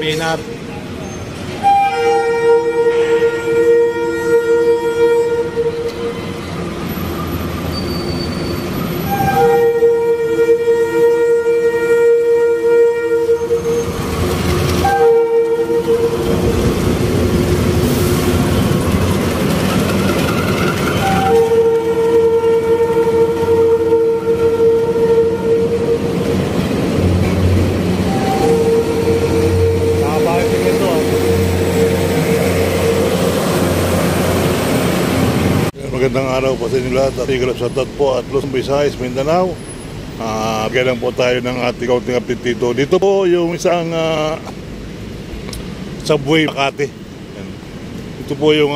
spinner. Magandang araw po sa inyo lahat. Tigre shoutout po at Luzon, Visayas, Mindanao. Kailan po tayo ng ating kaunting update dito. Dito po yung isang subway Makati. Ito po yung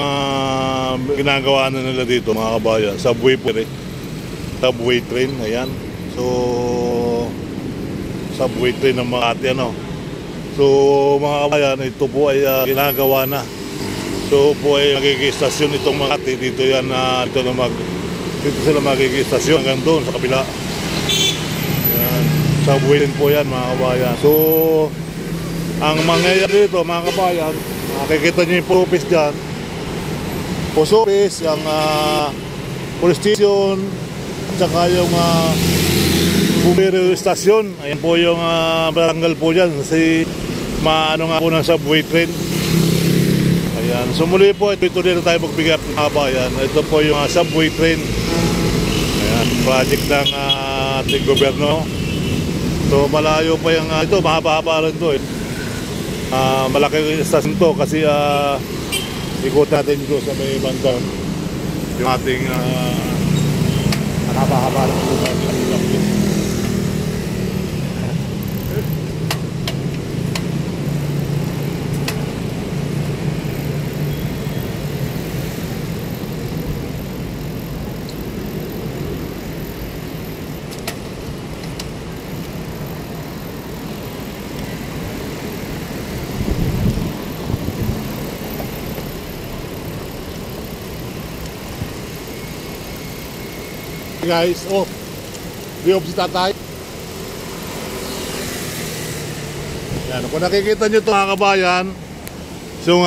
ginagawa na nila dito mga kabayan. Subway po rin. Subway train, ayan. So subway train ng Makati ano. So mga kabayan, ito po ay ginagawa na. So po ay magiging-istasyon itong Makati. Dito yan, dito sila magiging-istasyon hanggang doon sa kabila. Yan. Subway din po yan mga kabayan. So ang mangyayari dito mga kabayan, makikita nyo yung post office dyan. Post office, yung police station, at saka yung bumbero station. Ayan po yung barangay po dyan kasi maano nga po ng subway train. Ayan. So muli po, ito na tayo magbigay ng mga kabayan. Ito po yung subway train. Ayan, project ng ating gobyerno. So malayo pa yung ito, mahaba-haba rin ito eh. Malaki yung station to kasi ikot natin ito sa may bandang yung ating mahaba-haba rin ito. Guys, off si tatay. Yan, kung nakikita nyo ito mga kabayan, yung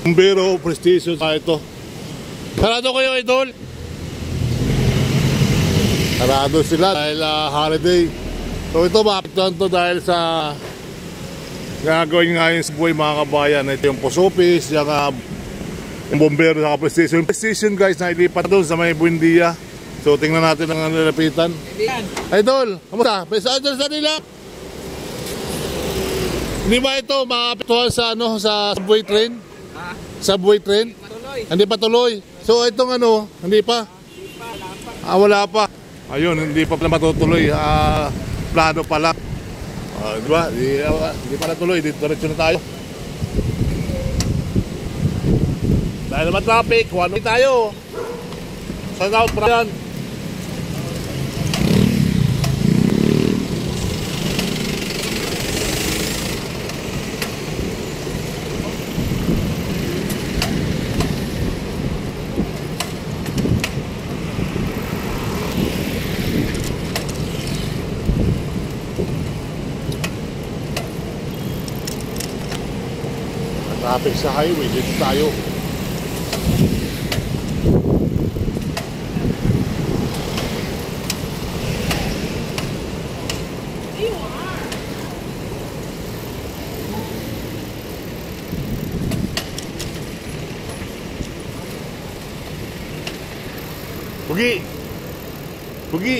bumbero prestige ito. Sarado kayo idol? Sarado sila dahil holiday. So ito maapektuhan to dahil sa gagawin nga yung subway mga kabayan. Ito yung post office, yung bumbero sa prestige. Yung prestige guys na ilipat doon sa may Buendia. So tingnan natin ang nalapitan. Idol, kamusta? Pesa idol sa nila. Hindi ba ito maapektuhan sa sa subway train? Subway train? Hindi pa tuloy. So itong hindi pa? Wala pa. Ayun, hindi pa pala matutuloy. Plano pa lang. Diba? Hindi pa natuloy. Dito diretso na tayo. Dahil naman traffic, one way tayo. Saan out pa yan? Traffic sa highway, dito tayo. Bugi! Bugi!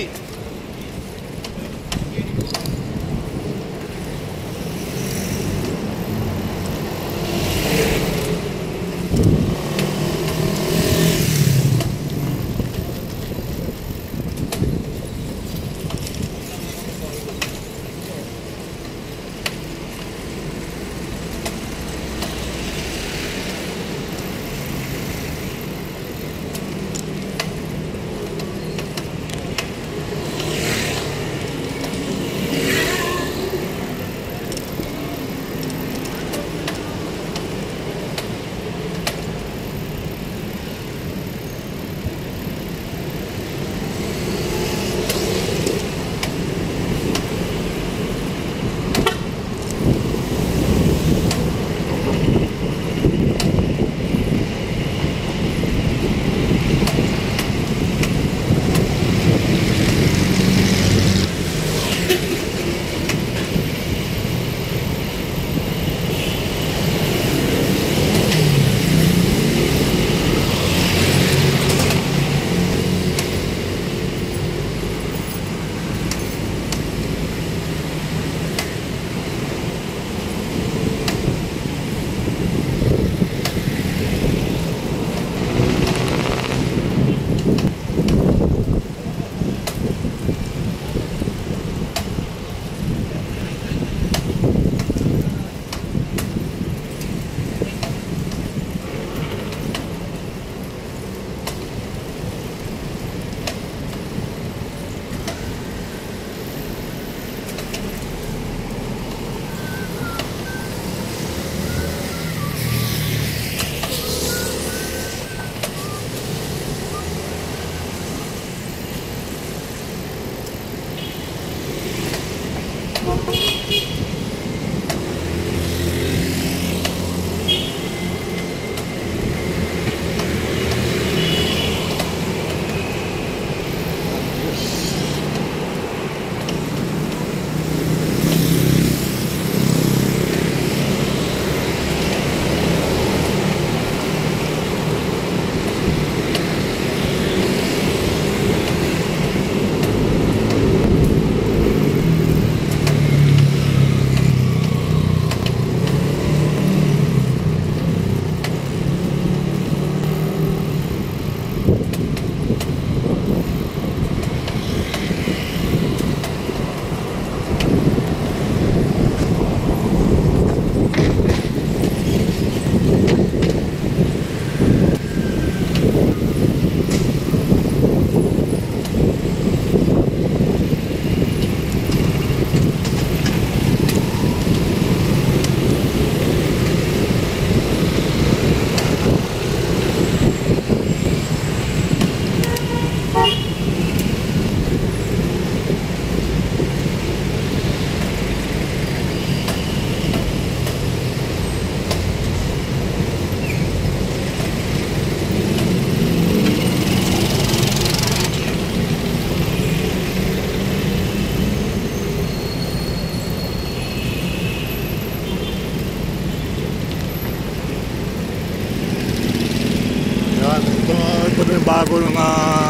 bago ng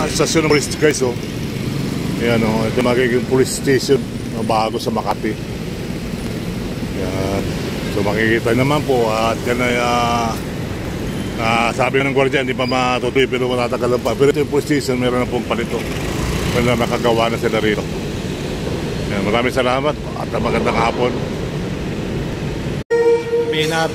stasyon ng police guys, oh. Ayan, oh, ito magiging police station na bago sa Makati. Ayan. So makikita naman po at yan ay sabi ng gwardiya hindi pa matutuloy pero matatagalan pa. Pero ito yung police station, meron na pong palito. Meron na nakagawa na sila rito. Ayan, maraming salamat at magandang hapon. Pinar